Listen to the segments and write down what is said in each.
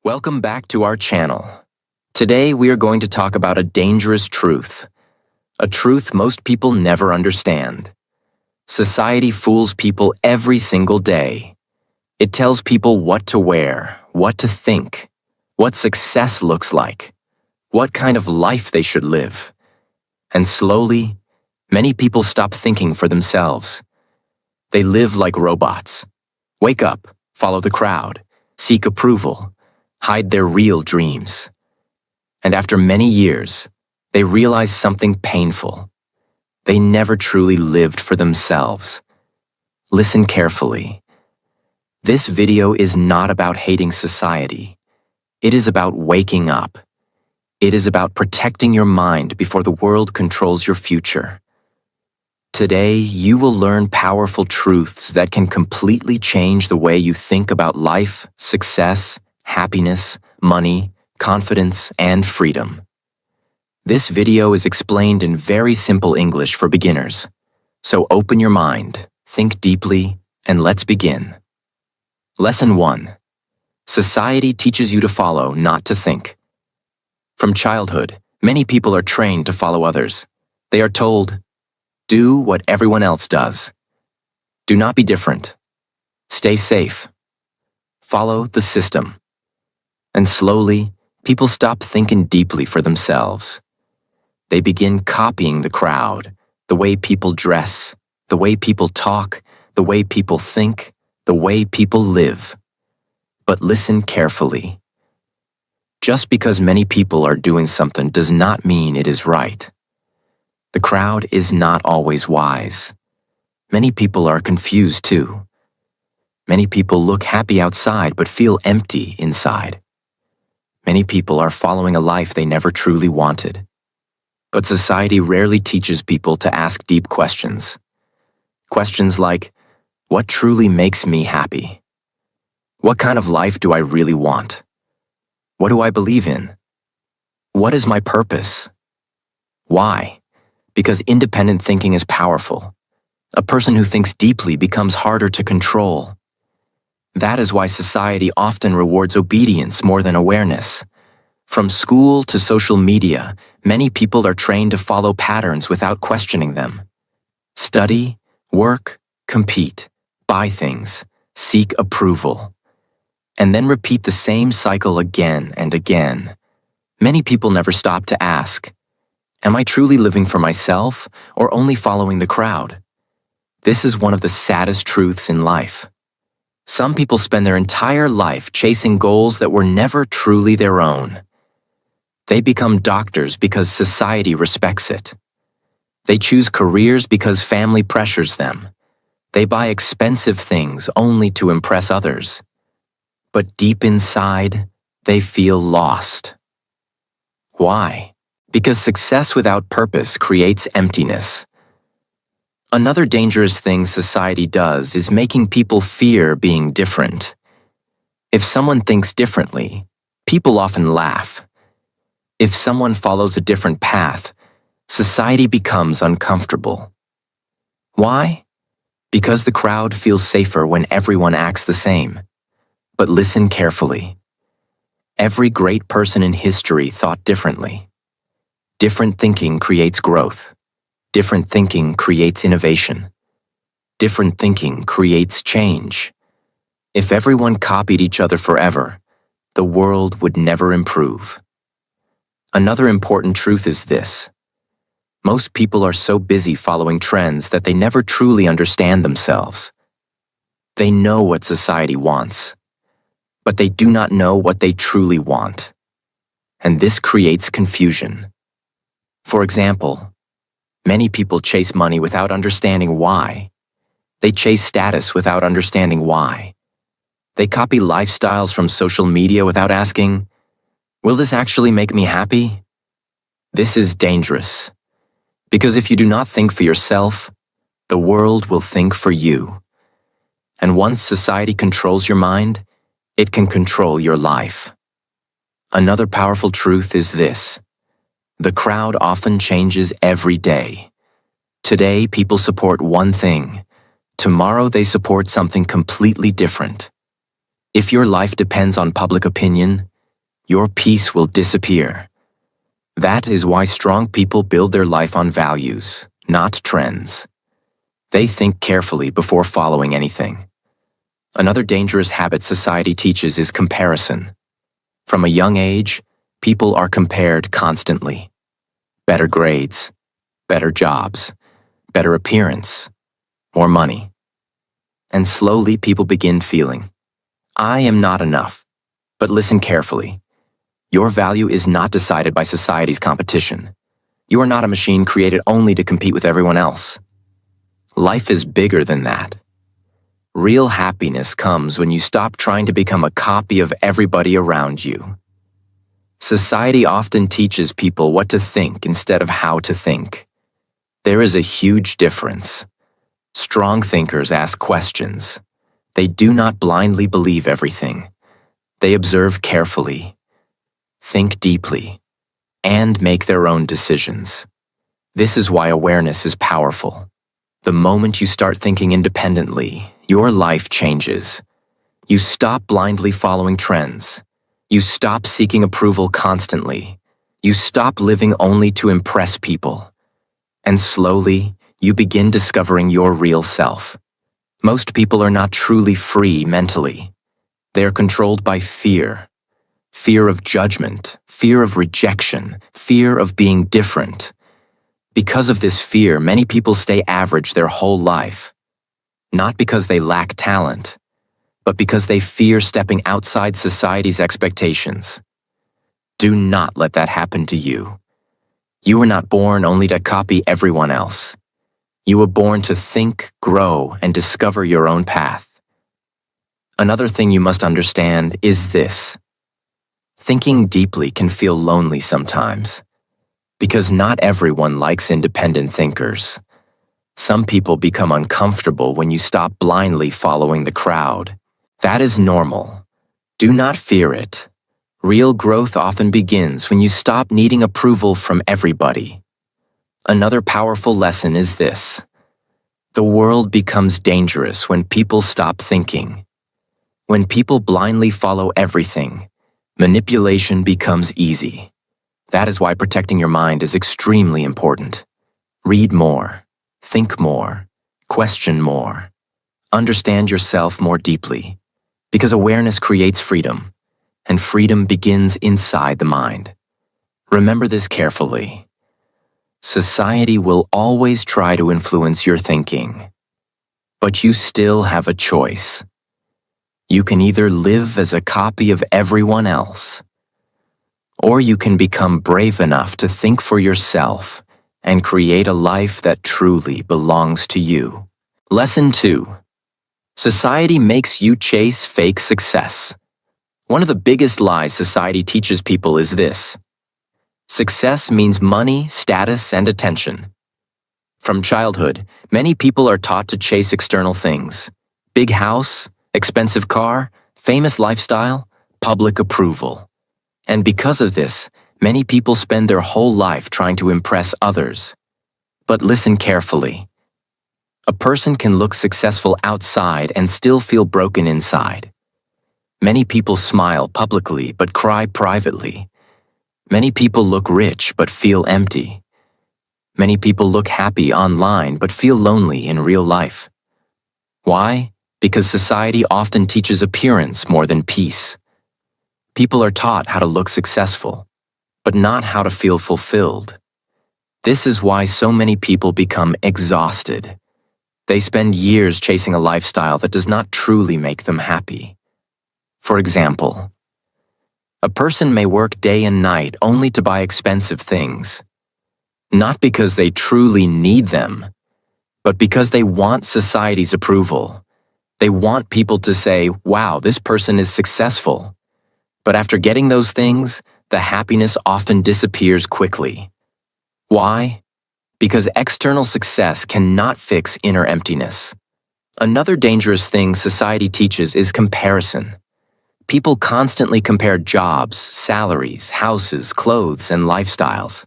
Welcome back to our channel. Today we are going to talk about a dangerous truth. A truth most people never understand. Society fools people every single day. It tells people what to wear, what to think, what success looks like, what kind of life they should live. And slowly, many people stop thinking for themselves. They live like robots. Wake up, follow the crowd, seek approval, hide their real dreams. And after many years, they realize something painful. They never truly lived for themselves. Listen carefully. This video is not about hating society. It is about waking up. It is about protecting your mind before the world controls your future. Today, you will learn powerful truths that can completely change the way you think about life, success, happiness, money, confidence, and freedom. This video is explained in very simple English for beginners. So open your mind, think deeply, and let's begin. Lesson 1. Society teaches you to follow, not to think. From childhood, many people are trained to follow others. They are told, do what everyone else does. Do not be different. Stay safe. Follow the system. And slowly, people stop thinking deeply for themselves. They begin copying the crowd, the way people dress, the way people talk, the way people think, the way people live. But listen carefully. Just because many people are doing something does not mean it is right. The crowd is not always wise. Many people are confused too. Many people look happy outside but feel empty inside. Many people are following a life they never truly wanted. But society rarely teaches people to ask deep questions. Questions like, what truly makes me happy? What kind of life do I really want? What do I believe in? What is my purpose? Why? Because independent thinking is powerful. A person who thinks deeply becomes harder to control. That is why society often rewards obedience more than awareness. From school to social media, many people are trained to follow patterns without questioning them. Study, work, compete, buy things, seek approval, and then repeat the same cycle again and again. Many people never stop to ask, am I truly living for myself or only following the crowd? This is one of the saddest truths in life. Some people spend their entire life chasing goals that were never truly their own. They become doctors because society respects it. They choose careers because family pressures them. They buy expensive things only to impress others. But deep inside, they feel lost. Why? Because success without purpose creates emptiness. Another dangerous thing society does is making people fear being different. If someone thinks differently, people often laugh. If someone follows a different path, society becomes uncomfortable. Why? Because the crowd feels safer when everyone acts the same. But listen carefully. Every great person in history thought differently. Different thinking creates growth. Different thinking creates innovation. Different thinking creates change. If everyone copied each other forever, the world would never improve. Another important truth is this. Most people are so busy following trends that they never truly understand themselves. They know what society wants, but they do not know what they truly want. And this creates confusion. For example, many people chase money without understanding why. They chase status without understanding why. They copy lifestyles from social media without asking, will this actually make me happy? This is dangerous. Because if you do not think for yourself, the world will think for you. And once society controls your mind, it can control your life. Another powerful truth is this. The crowd often changes every day. Today, people support one thing. Tomorrow, they support something completely different. If your life depends on public opinion, your peace will disappear. That is why strong people build their life on values, not trends. They think carefully before following anything. Another dangerous habit society teaches is comparison. From a young age, people are compared constantly. Better grades, better jobs, better appearance, more money. And slowly people begin feeling, I am not enough. But listen carefully. Your value is not decided by society's competition. You are not a machine created only to compete with everyone else. Life is bigger than that. Real happiness comes when you stop trying to become a copy of everybody around you. Society often teaches people what to think instead of how to think. There is a huge difference. Strong thinkers ask questions. They do not blindly believe everything. They observe carefully, think deeply, and make their own decisions. This is why awareness is powerful. The moment you start thinking independently, your life changes. You stop blindly following trends. You stop seeking approval constantly. You stop living only to impress people. And slowly, you begin discovering your real self. Most people are not truly free mentally. They are controlled by fear. Fear of judgment, fear of rejection, fear of being different. Because of this fear, many people stay average their whole life. Not because they lack talent, but because they fear stepping outside society's expectations. Do not let that happen to you. You were not born only to copy everyone else. You were born to think, grow, and discover your own path. Another thing you must understand is this. Thinking deeply can feel lonely sometimes, because not everyone likes independent thinkers. Some people become uncomfortable when you stop blindly following the crowd. That is normal. Do not fear it. Real growth often begins when you stop needing approval from everybody. Another powerful lesson is this. The world becomes dangerous when people stop thinking. When people blindly follow everything, manipulation becomes easy. That is why protecting your mind is extremely important. Read more, think more, question more, understand yourself more deeply, because awareness creates freedom, and freedom begins inside the mind. Remember this carefully. Society will always try to influence your thinking, but you still have a choice. You can either live as a copy of everyone else, or you can become brave enough to think for yourself and create a life that truly belongs to you. Lesson 2. Society makes you chase fake success. One of the biggest lies society teaches people is this. Success means money, status, and attention. From childhood, many people are taught to chase external things. Big house, expensive car, famous lifestyle, public approval. And because of this, many people spend their whole life trying to impress others. But listen carefully. A person can look successful outside and still feel broken inside. Many people smile publicly but cry privately. Many people look rich but feel empty. Many people look happy online but feel lonely in real life. Why? Because society often teaches appearance more than peace. People are taught how to look successful, but not how to feel fulfilled. This is why so many people become exhausted. They spend years chasing a lifestyle that does not truly make them happy. For example, a person may work day and night only to buy expensive things, not because they truly need them, but because they want society's approval. They want people to say, wow, this person is successful. But after getting those things, the happiness often disappears quickly. Why? Because external success cannot fix inner emptiness. Another dangerous thing society teaches is comparison. People constantly compare jobs, salaries, houses, clothes, and lifestyles.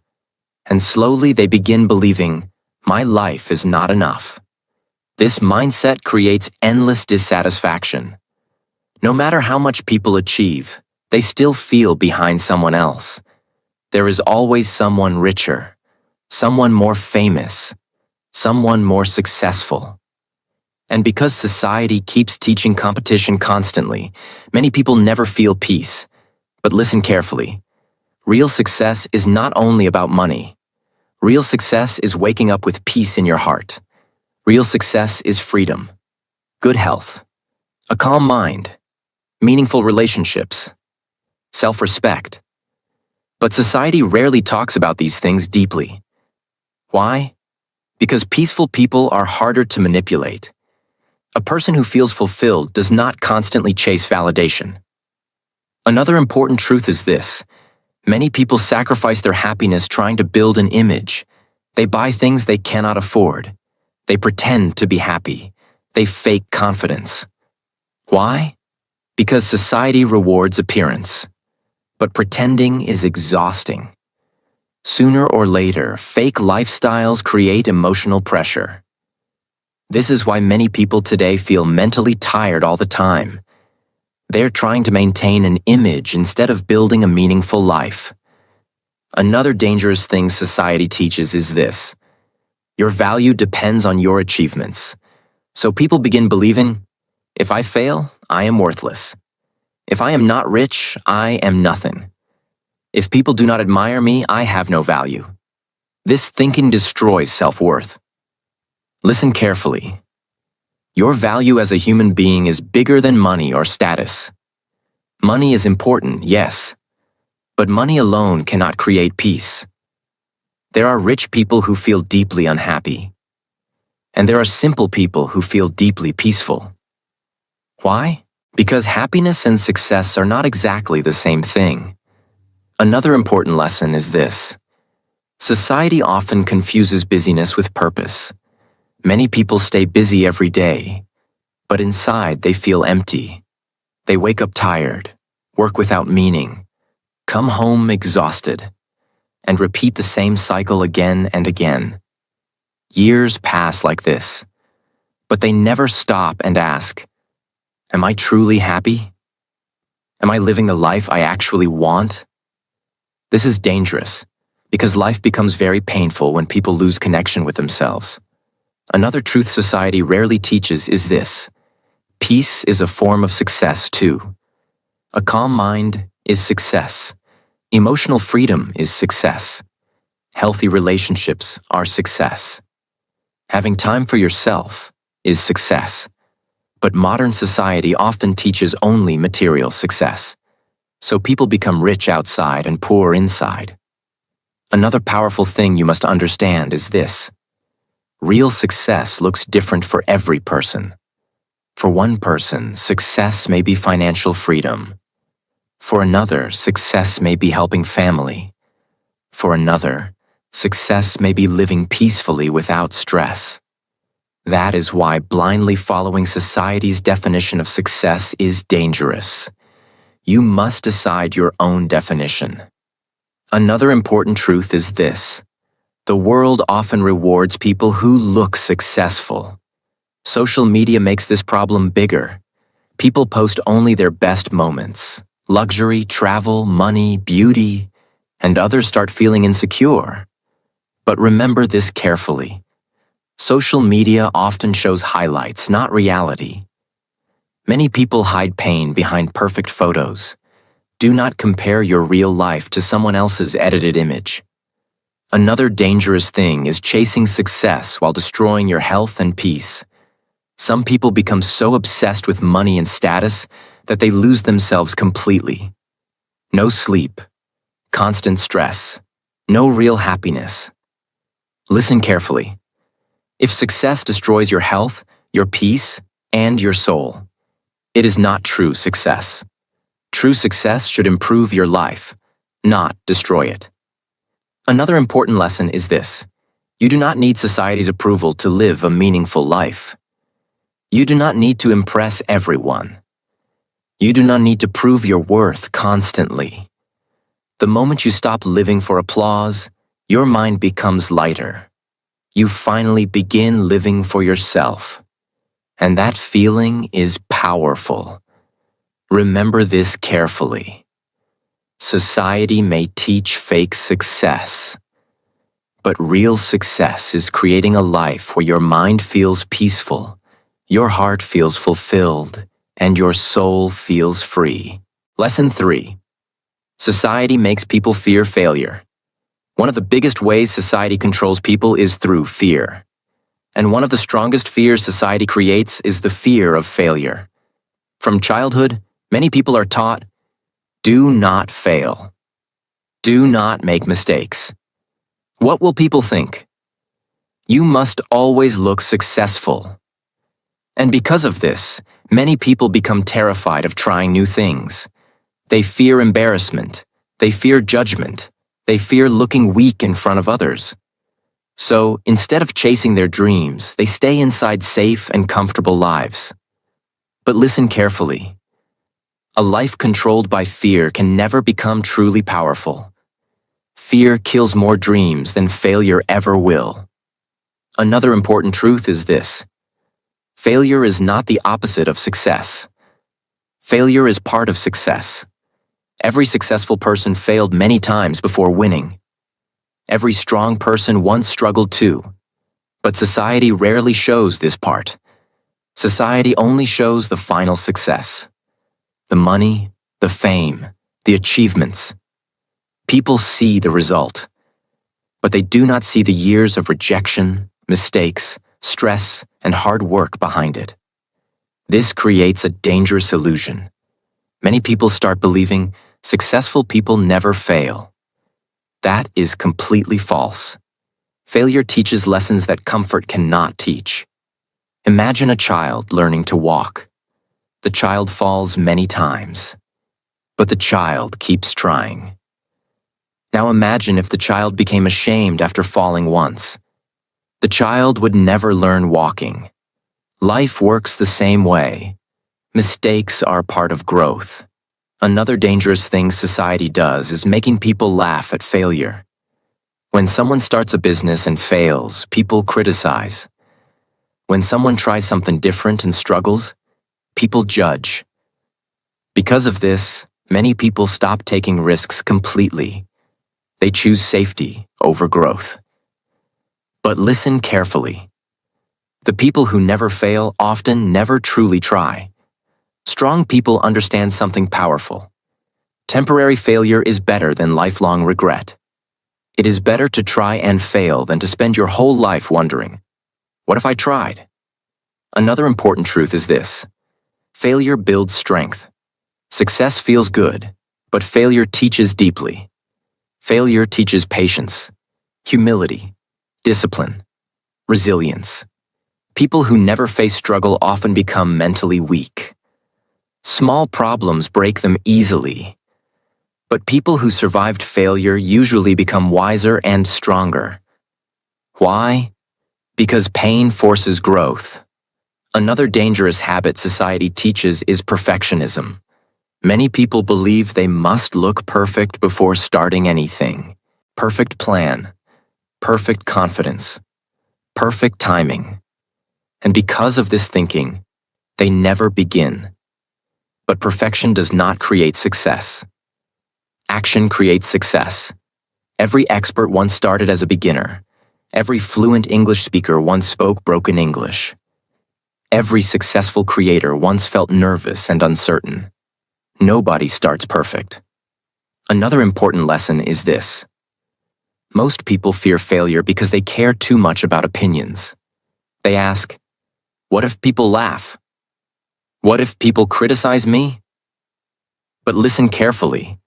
And slowly they begin believing, my life is not enough. This mindset creates endless dissatisfaction. No matter how much people achieve, they still feel behind someone else. There is always someone richer, someone more famous, someone more successful. And because society keeps teaching competition constantly, many people never feel peace. But listen carefully. Real success is not only about money. Real success is waking up with peace in your heart. Real success is freedom, good health, a calm mind, meaningful relationships, self-respect. But society rarely talks about these things deeply. Why? Because peaceful people are harder to manipulate. A person who feels fulfilled does not constantly chase validation. Another important truth is this. Many people sacrifice their happiness trying to build an image. They buy things they cannot afford. They pretend to be happy. They fake confidence. Why? Because society rewards appearance. But pretending is exhausting. Sooner or later, fake lifestyles create emotional pressure. This is why many people today feel mentally tired all the time. They're trying to maintain an image instead of building a meaningful life. Another dangerous thing society teaches is this. Your value depends on your achievements. So people begin believing, if I fail, I am worthless. If I am not rich, I am nothing. If people do not admire me, I have no value. This thinking destroys self-worth. Listen carefully. Your value as a human being is bigger than money or status. Money is important, yes, but money alone cannot create peace. There are rich people who feel deeply unhappy, and there are simple people who feel deeply peaceful. Why? Because happiness and success are not exactly the same thing. Another important lesson is this. Society often confuses busyness with purpose. Many people stay busy every day, but inside they feel empty. They wake up tired, work without meaning, come home exhausted, and repeat the same cycle again and again. Years pass like this, but they never stop and ask, am I truly happy? Am I living the life I actually want? This is dangerous, because life becomes very painful when people lose connection with themselves. Another truth society rarely teaches is this. Peace is a form of success too. A calm mind is success. Emotional freedom is success. Healthy relationships are success. Having time for yourself is success. But modern society often teaches only material success. So people become rich outside and poor inside. Another powerful thing you must understand is this. Real success looks different for every person. For one person, success may be financial freedom. For another, success may be helping family. For another, success may be living peacefully without stress. That is why blindly following society's definition of success is dangerous. You must decide your own definition. Another important truth is this. The world often rewards people who look successful. Social media makes this problem bigger. People post only their best moments. Luxury, travel, money, beauty, and others start feeling insecure. But remember this carefully. Social media often shows highlights, not reality. Many people hide pain behind perfect photos. Do not compare your real life to someone else's edited image. Another dangerous thing is chasing success while destroying your health and peace. Some people become so obsessed with money and status that they lose themselves completely. No sleep, constant stress, no real happiness. Listen carefully. If success destroys your health, your peace, and your soul, it is not true success. True success should improve your life, not destroy it. Another important lesson is this. You do not need society's approval to live a meaningful life. You do not need to impress everyone. You do not need to prove your worth constantly. The moment you stop living for applause, your mind becomes lighter. You finally begin living for yourself. And that feeling is powerful. Remember this carefully. Society may teach fake success, but real success is creating a life where your mind feels peaceful, your heart feels fulfilled, and your soul feels free. Lesson 3. Society makes people fear failure. One of the biggest ways society controls people is through fear. And one of the strongest fears society creates is the fear of failure. From childhood, many people are taught, do not fail. Do not make mistakes. What will people think? You must always look successful. And because of this, many people become terrified of trying new things. They fear embarrassment. They fear judgment. They fear looking weak in front of others. So, instead of chasing their dreams, they stay inside safe and comfortable lives. But listen carefully. A life controlled by fear can never become truly powerful. Fear kills more dreams than failure ever will. Another important truth is this. Failure is not the opposite of success. Failure is part of success. Every successful person failed many times before winning. Every strong person once struggled too. But society rarely shows this part. Society only shows the final success. The money, the fame, the achievements. People see the result, but they do not see the years of rejection, mistakes, stress, and hard work behind it. This creates a dangerous illusion. Many people start believing successful people never fail. That is completely false. Failure teaches lessons that comfort cannot teach. Imagine a child learning to walk. The child falls many times, but the child keeps trying. Now imagine if the child became ashamed after falling once. The child would never learn walking. Life works the same way. Mistakes are part of growth. Another dangerous thing society does is making people laugh at failure. When someone starts a business and fails, people criticize. When someone tries something different and struggles, people judge. Because of this, many people stop taking risks completely. They choose safety over growth. But listen carefully. The people who never fail often never truly try. Strong people understand something powerful. Temporary failure is better than lifelong regret. It is better to try and fail than to spend your whole life wondering, what if I tried? Another important truth is this. Failure builds strength. Success feels good, but failure teaches deeply. Failure teaches patience, humility, discipline, resilience. People who never face struggle often become mentally weak. Small problems break them easily. But people who survived failure usually become wiser and stronger. Why? Because pain forces growth. Another dangerous habit society teaches is perfectionism. Many people believe they must look perfect before starting anything. Perfect plan, perfect confidence, perfect timing. And because of this thinking, they never begin. But perfection does not create success. Action creates success. Every expert once started as a beginner. Every fluent English speaker once spoke broken English. Every successful creator once felt nervous and uncertain. Nobody starts perfect. Another important lesson is this. Most people fear failure because they care too much about opinions. They ask, what if people laugh? What if people criticize me? But listen carefully.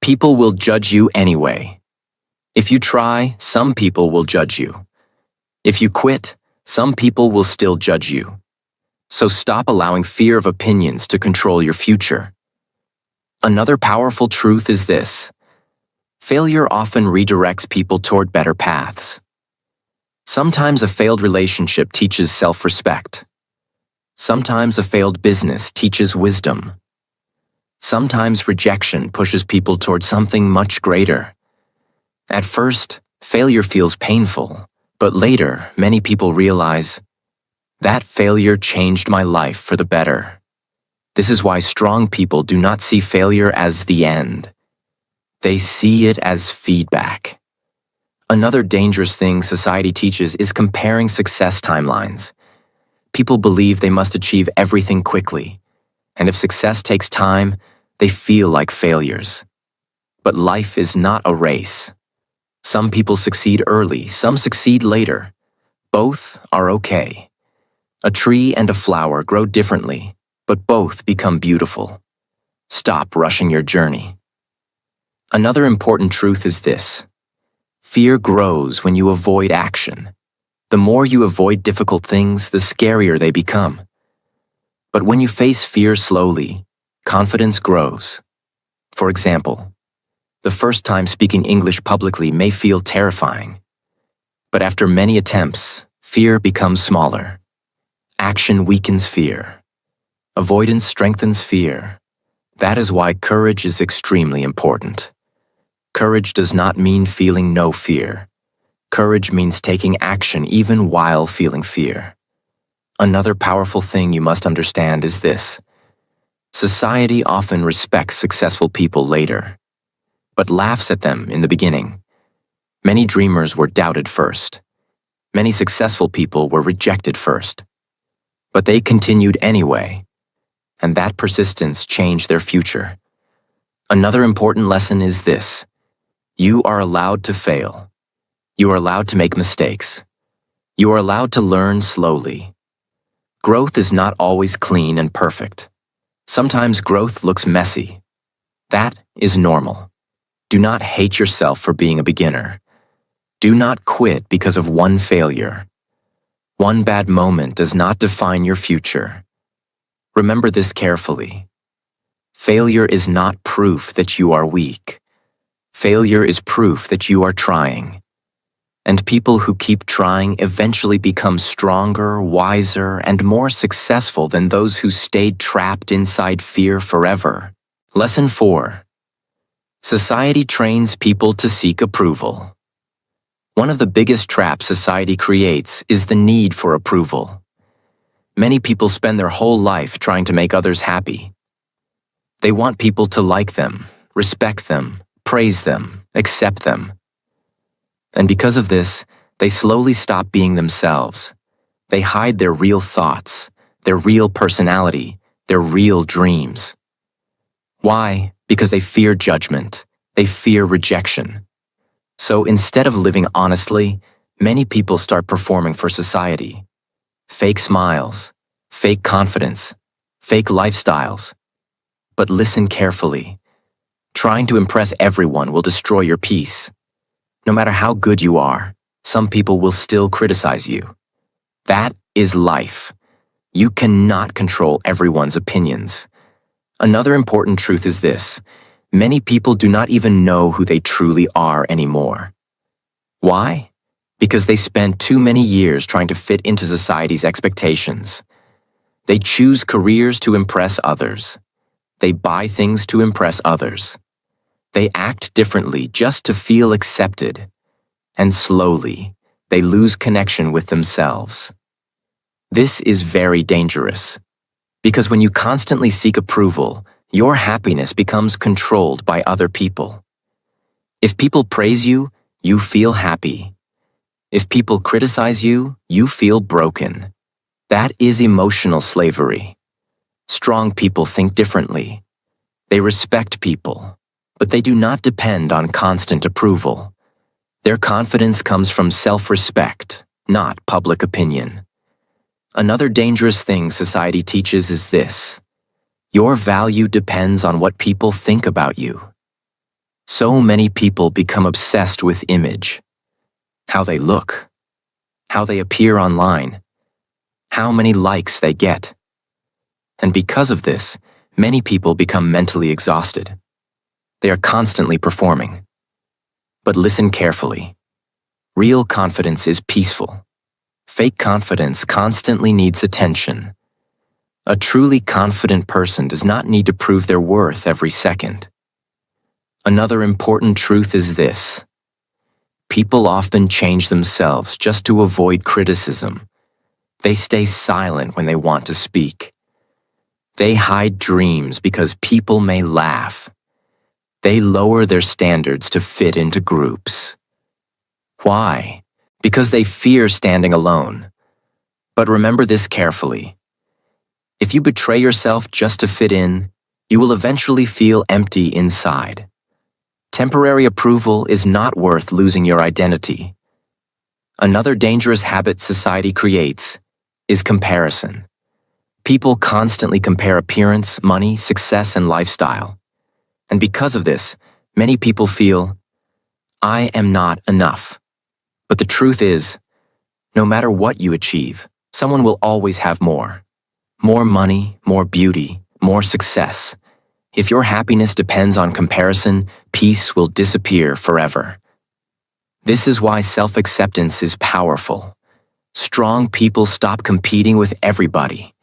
People will judge you anyway. If you try, some people will judge you. If you quit, some people will still judge you. So stop allowing fear of opinions to control your future. Another powerful truth is this. Failure often redirects people toward better paths. Sometimes a failed relationship teaches self-respect. Sometimes a failed business teaches wisdom. Sometimes rejection pushes people toward something much greater. At first, failure feels painful, but later, many people realize, that failure changed my life for the better. This is why strong people do not see failure as the end. They see it as feedback. Another dangerous thing society teaches is comparing success timelines. People believe they must achieve everything quickly, and if success takes time, they feel like failures. But life is not a race. Some people succeed early, some succeed later. Both are okay. A tree and a flower grow differently, but both become beautiful. Stop rushing your journey. Another important truth is this: fear grows when you avoid action. The more you avoid difficult things, the scarier they become. But when you face fear slowly, confidence grows. For example, the first time speaking English publicly may feel terrifying. But after many attempts, fear becomes smaller. Action weakens fear. Avoidance strengthens fear. That is why courage is extremely important. Courage does not mean feeling no fear. Courage means taking action even while feeling fear. Another powerful thing you must understand is this: society often respects successful people later, but laughs at them in the beginning. Many dreamers were doubted first. Many successful people were rejected first. But they continued anyway, and that persistence changed their future. Another important lesson is this: you are allowed to fail. You are allowed to make mistakes. You are allowed to learn slowly. Growth is not always clean and perfect. Sometimes growth looks messy. That is normal. Do not hate yourself for being a beginner. Do not quit because of one failure. One bad moment does not define your future. Remember this carefully. Failure is not proof that you are weak. Failure is proof that you are trying. And people who keep trying eventually become stronger, wiser, and more successful than those who stayed trapped inside fear forever. Lesson 4. Society trains people to seek approval. One of the biggest traps society creates is the need for approval. Many people spend their whole life trying to make others happy. They want people to like them, respect them, praise them, accept them. And because of this, they slowly stop being themselves. They hide their real thoughts, their real personality, their real dreams. Why? Because they fear judgment. They fear rejection. So instead of living honestly, many people start performing for society. Fake smiles, fake confidence, fake lifestyles. But listen carefully. Trying to impress everyone will destroy your peace. No matter how good you are, some people will still criticize you. That is life. You cannot control everyone's opinions. Another important truth is this: many people do not even know who they truly are anymore. Why? Because they spent too many years trying to fit into society's expectations. They choose careers to impress others. They buy things to impress others. They act differently just to feel accepted. And slowly, they lose connection with themselves. This is very dangerous, because when you constantly seek approval, your happiness becomes controlled by other people. If people praise you, you feel happy. If people criticize you, you feel broken. That is emotional slavery. Strong people think differently. They respect people, but they do not depend on constant approval. Their confidence comes from self-respect, not public opinion. Another dangerous thing society teaches is this: your value depends on what people think about you. So many people become obsessed with image. How they look, how they appear online, how many likes they get. And because of this, many people become mentally exhausted. They are constantly performing. But listen carefully. Real confidence is peaceful. Fake confidence constantly needs attention. A truly confident person does not need to prove their worth every second. Another important truth is this: people often change themselves just to avoid criticism. They stay silent when they want to speak. They hide dreams because people may laugh. They lower their standards to fit into groups. Why? Because they fear standing alone. But remember this carefully. If you betray yourself just to fit in, you will eventually feel empty inside. Temporary approval is not worth losing your identity. Another dangerous habit society creates is comparison. People constantly compare appearance, money, success, and lifestyle. And because of this, many people feel, I am not enough. But the truth is, no matter what you achieve, someone will always have more. More money, more beauty, more success. If your happiness depends on comparison, peace will disappear forever. This is why self-acceptance is powerful. Strong people stop competing with everybody.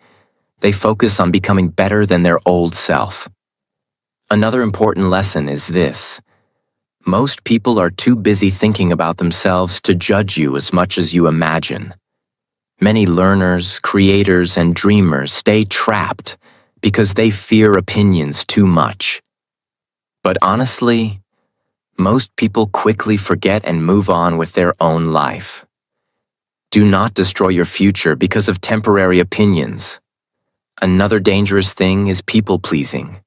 They focus on becoming better than their old self. Another important lesson is this. Most people are too busy thinking about themselves to judge you as much as you imagine. Many learners, creators, and dreamers stay trapped because they fear opinions too much. But honestly, most people quickly forget and move on with their own life. Do not destroy your future because of temporary opinions. Another dangerous thing is people-pleasing.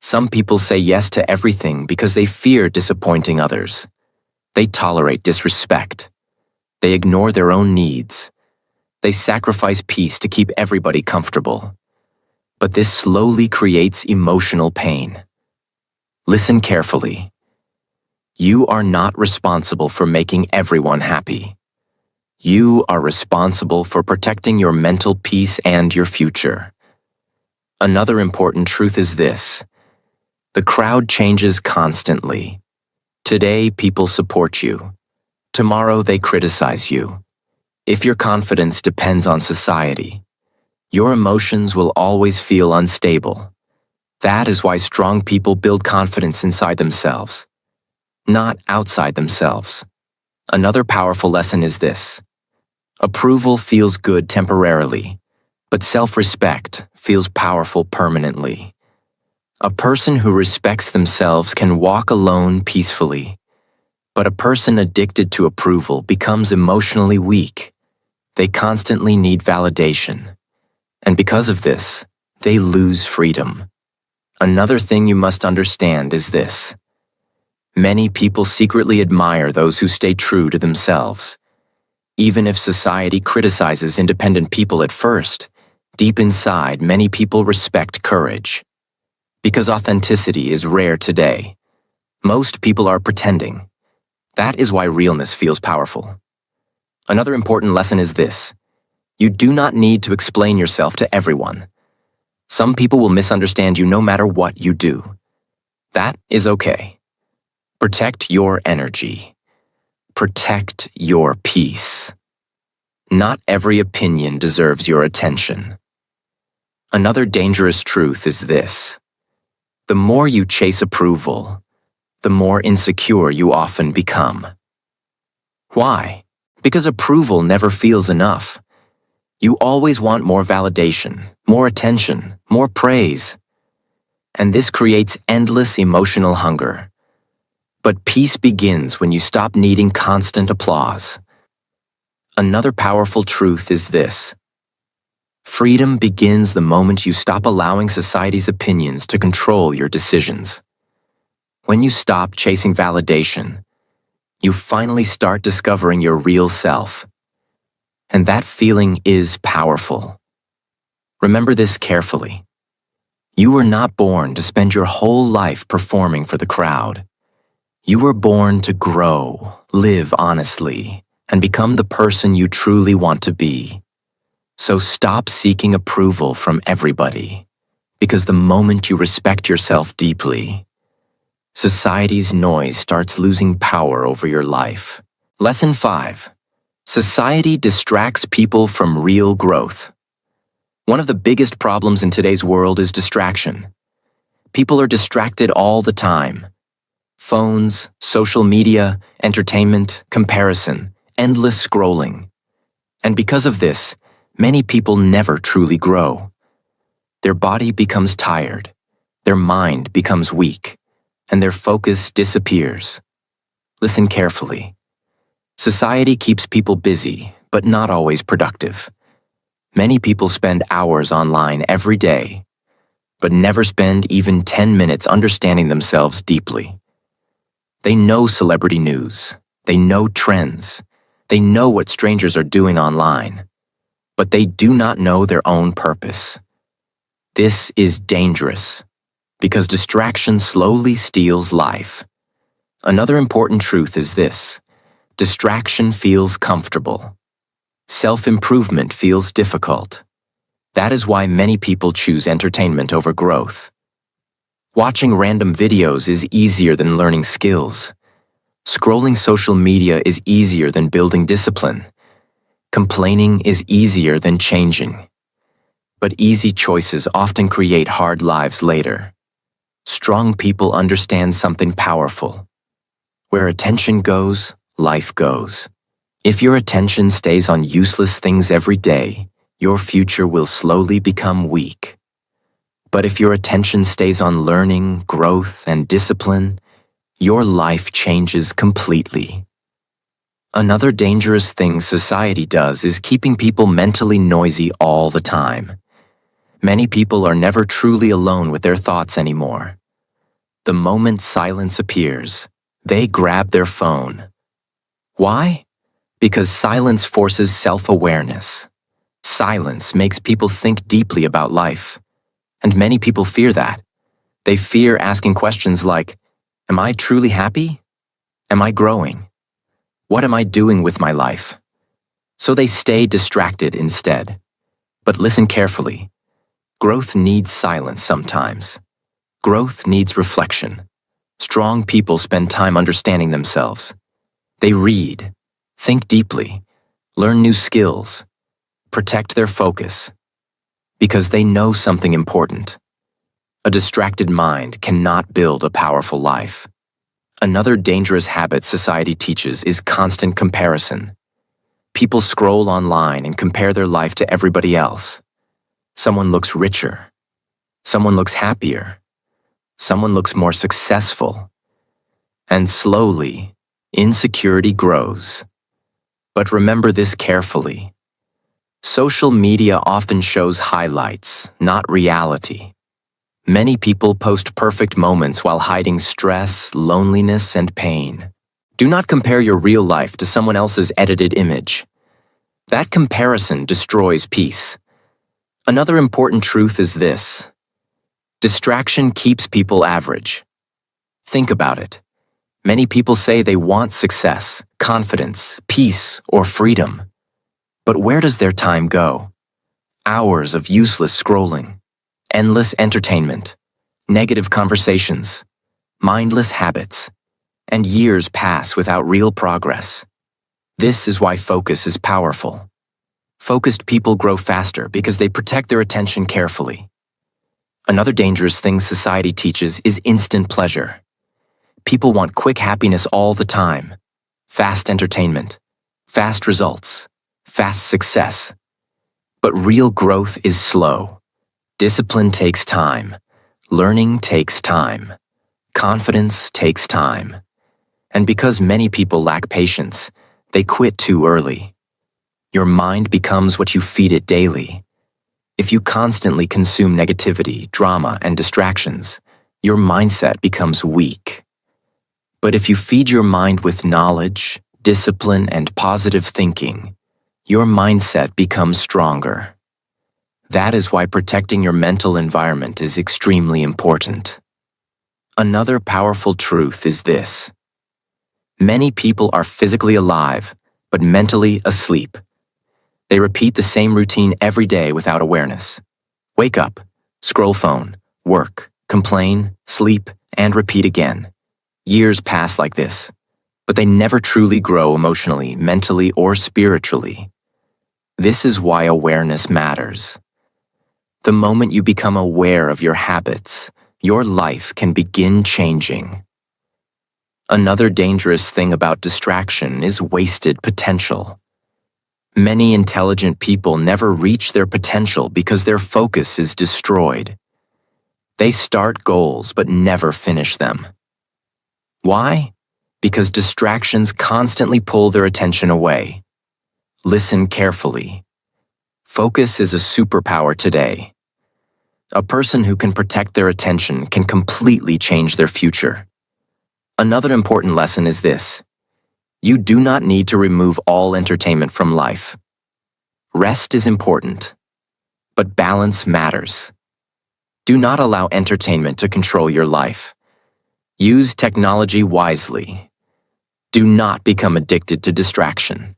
Some people say yes to everything because they fear disappointing others. They tolerate disrespect. They ignore their own needs. They sacrifice peace to keep everybody comfortable. But this slowly creates emotional pain. Listen carefully. You are not responsible for making everyone happy. You are responsible for protecting your mental peace and your future. Another important truth is this. The crowd changes constantly. Today, people support you. Tomorrow, they criticize you. If your confidence depends on society, your emotions will always feel unstable. That is why strong people build confidence inside themselves, not outside themselves. Another powerful lesson is this. Approval feels good temporarily, but self-respect feels powerful permanently. A person who respects themselves can walk alone peacefully, but a person addicted to approval becomes emotionally weak. They constantly need validation, and because of this, they lose freedom. Another thing you must understand is this. Many people secretly admire those who stay true to themselves. Even if society criticizes independent people at first, deep inside, many people respect courage. Because authenticity is rare today, most people are pretending. That is why realness feels powerful. Another important lesson is this. You do not need to explain yourself to everyone. Some people will misunderstand you no matter what you do. That is okay. Protect your energy. Protect your peace. Not every opinion deserves your attention. Another dangerous truth is this. The more you chase approval, the more insecure you often become. Why? Because approval never feels enough. You always want more validation, more attention, more praise. And this creates endless emotional hunger. But peace begins when you stop needing constant applause. Another powerful truth is this. Freedom begins the moment you stop allowing society's opinions to control your decisions. When you stop chasing validation, you finally start discovering your real self. And that feeling is powerful. Remember this carefully. You were not born to spend your whole life performing for the crowd. You were born to grow, live honestly, and become the person you truly want to be. So stop seeking approval from everybody, because the moment you respect yourself deeply, society's noise starts losing power over your life. Lesson 5. Society distracts people from real growth. One of the biggest problems in today's world is distraction. People are distracted all the time. Phones, social media, entertainment, comparison, endless scrolling. And because of this, many people never truly grow. Their body becomes tired. Their mind becomes weak. and their focus disappears. Listen carefully. Society keeps people busy, but not always productive. Many people spend hours online every day, but never spend even 10 minutes understanding themselves deeply. They know celebrity news, they know trends, they know what strangers are doing online, but they do not know their own purpose. This is dangerous, because distraction slowly steals life. Another important truth is this: distraction feels comfortable. Self-improvement feels difficult. That is why many people choose entertainment over growth. Watching random videos is easier than learning skills. Scrolling social media is easier than building discipline. Complaining is easier than changing. But easy choices often create hard lives later. Strong people understand something powerful. Where attention goes, life goes. If your attention stays on useless things every day, your future will slowly become weak. But if your attention stays on learning, growth, and discipline, your life changes completely. Another dangerous thing society does is keeping people mentally noisy all the time. Many people are never truly alone with their thoughts anymore. The moment silence appears, they grab their phone. Why? Because silence forces self-awareness. Silence makes people think deeply about life. And many people fear that. They fear asking questions like, am I truly happy? Am I growing? What am I doing with my life? So they stay distracted instead. But listen carefully. Growth needs silence sometimes. Growth needs reflection. Strong people spend time understanding themselves. They read, think deeply, learn new skills, protect their focus, because they know something important. A distracted mind cannot build a powerful life. Another dangerous habit society teaches is constant comparison. People scroll online and compare their life to everybody else. Someone looks richer. Someone looks happier. Someone looks more successful. And slowly, insecurity grows. But remember this carefully. Social media often shows highlights, not reality. Many people post perfect moments while hiding stress, loneliness, and pain. Do not compare your real life to someone else's edited image. That comparison destroys peace. Another important truth is this: distraction keeps people average. Think about it. Many people say they want success, confidence, peace, or freedom. But where does their time go? Hours of useless scrolling, endless entertainment, negative conversations, mindless habits, and years pass without real progress. This is why focus is powerful. Focused people grow faster because they protect their attention carefully. Another dangerous thing society teaches is instant pleasure. People want quick happiness all the time. Fast entertainment, fast results, fast success. But real growth is slow. Discipline takes time. Learning takes time. Confidence takes time. And because many people lack patience, they quit too early. Your mind becomes what you feed it daily. If you constantly consume negativity, drama, and distractions, your mindset becomes weak. But if you feed your mind with knowledge, discipline, and positive thinking, your mindset becomes stronger. That is why protecting your mental environment is extremely important. Another powerful truth is this: many people are physically alive, but mentally asleep. They repeat the same routine every day without awareness. Wake up, scroll phone, work, complain, sleep, and repeat again. Years pass like this, but they never truly grow emotionally, mentally, or spiritually. This is why awareness matters. The moment you become aware of your habits, your life can begin changing. Another dangerous thing about distraction is wasted potential. Many intelligent people never reach their potential because their focus is destroyed. They start goals but never finish them. Why? Because distractions constantly pull their attention away. Listen carefully. Focus is a superpower today. A person who can protect their attention can completely change their future. Another important lesson is this: you do not need to remove all entertainment from life. Rest is important, but balance matters. Do not allow entertainment to control your life. Use technology wisely. Do not become addicted to distraction.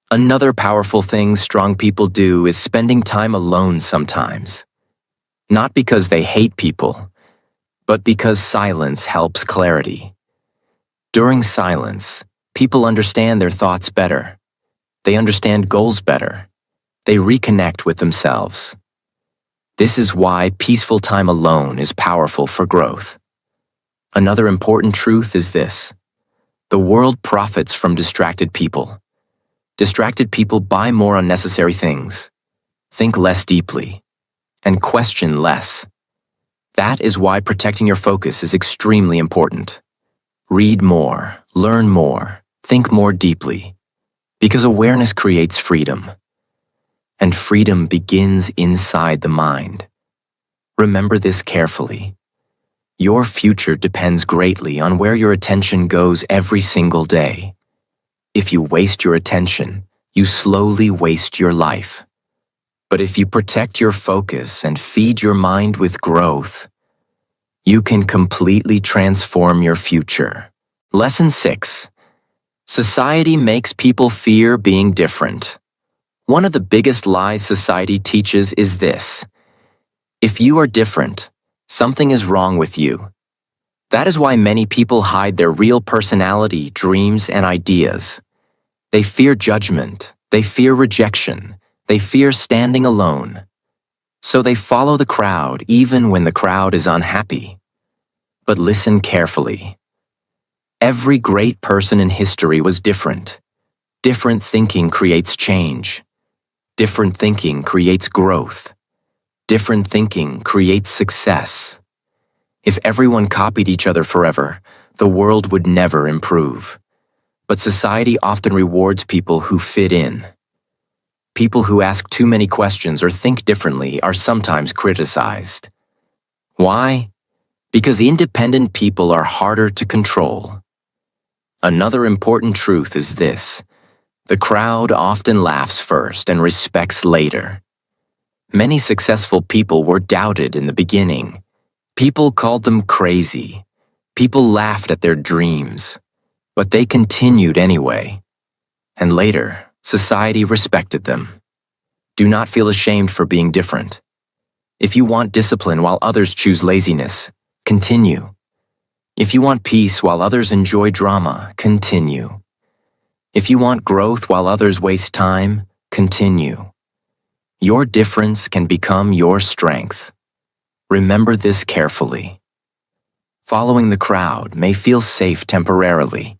Another powerful thing strong people do is spending time alone sometimes. Not because they hate people, but because silence helps clarity. During silence, people understand their thoughts better. They understand goals better. They reconnect with themselves. This is why peaceful time alone is powerful for growth. Another important truth is this: the world profits from distracted people. Distracted people buy more unnecessary things, think less deeply, and question less. That is why protecting your focus is extremely important. Read more, learn more, think more deeply, because awareness creates freedom. And freedom begins inside the mind. Remember this carefully. Your future depends greatly on where your attention goes every single day. If you waste your attention, you slowly waste your life. But if you protect your focus and feed your mind with growth, you can completely transform your future. Lesson 6. Society makes people fear being different. One of the biggest lies society teaches is this: if you are different, something is wrong with you. That is why many people hide their real personality, dreams, and ideas. They fear judgment, they fear rejection, they fear standing alone. So they follow the crowd even when the crowd is unhappy. But listen carefully. Every great person in history was different. Different thinking creates change. Different thinking creates growth. Different thinking creates success. If everyone copied each other forever, the world would never improve. But society often rewards people who fit in. People who ask too many questions or think differently are sometimes criticized. Why? Because independent people are harder to control. Another important truth is this: the crowd often laughs first and respects later. Many successful people were doubted in the beginning. People called them crazy. People laughed at their dreams. But they continued anyway. And later, society respected them. Do not feel ashamed for being different. If you want discipline while others choose laziness, continue. If you want peace while others enjoy drama, continue. If you want growth while others waste time, continue. Your difference can become your strength. Remember this carefully. Following the crowd may feel safe temporarily,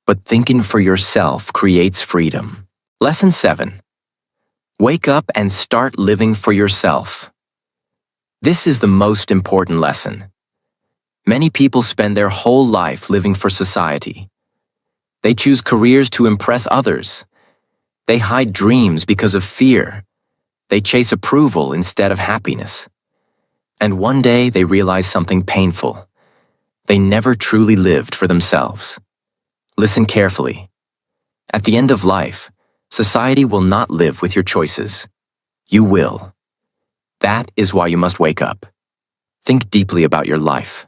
but thinking for yourself creates freedom. Lesson 7. Wake up and start living for yourself. This is the most important lesson. Many people spend their whole life living for society. They choose careers to impress others. They hide dreams because of fear. They chase approval instead of happiness. And one day they realize something painful. They never truly lived for themselves. Listen carefully. At the end of life, society will not live with your choices. You will. That is why you must wake up. Think deeply about your life.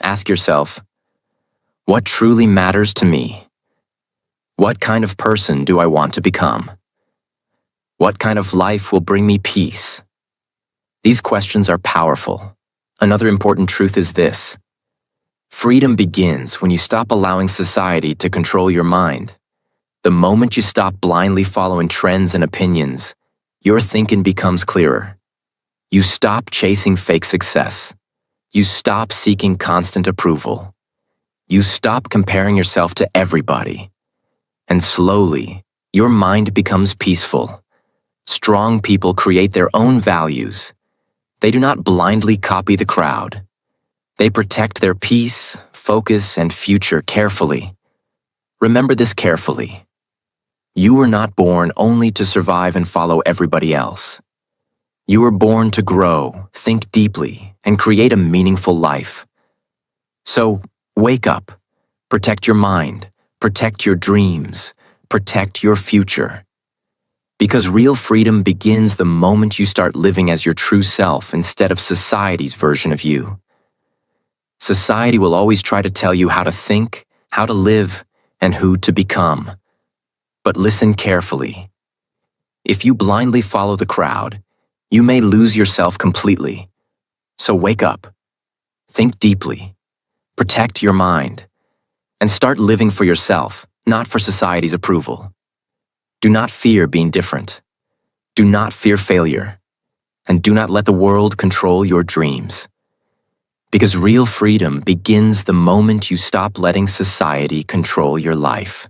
Ask yourself, what truly matters to me? What kind of person do I want to become? What kind of life will bring me peace? These questions are powerful. Another important truth is this: freedom begins when you stop allowing society to control your mind. The moment you stop blindly following trends and opinions, your thinking becomes clearer. You stop chasing fake success. You stop seeking constant approval. You stop comparing yourself to everybody. And slowly, your mind becomes peaceful. Strong people create their own values. They do not blindly copy the crowd. They protect their peace, focus, and future carefully. Remember this carefully. You were not born only to survive and follow everybody else. You were born to grow, think deeply, and create a meaningful life. So, wake up. Protect your mind. Protect your dreams. Protect your future. Because real freedom begins the moment you start living as your true self instead of society's version of you. Society will always try to tell you how to think, how to live, and who to become. But listen carefully. If you blindly follow the crowd, you may lose yourself completely. So wake up. Think deeply. Protect your mind. And start living for yourself, not for society's approval. Do not fear being different. Do not fear failure. And do not let the world control your dreams. Because real freedom begins the moment you stop letting society control your life.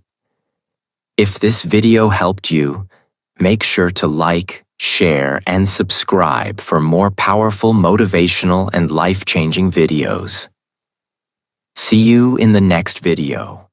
If this video helped you, make sure to like, share, and subscribe for more powerful, motivational, and life-changing videos. See you in the next video.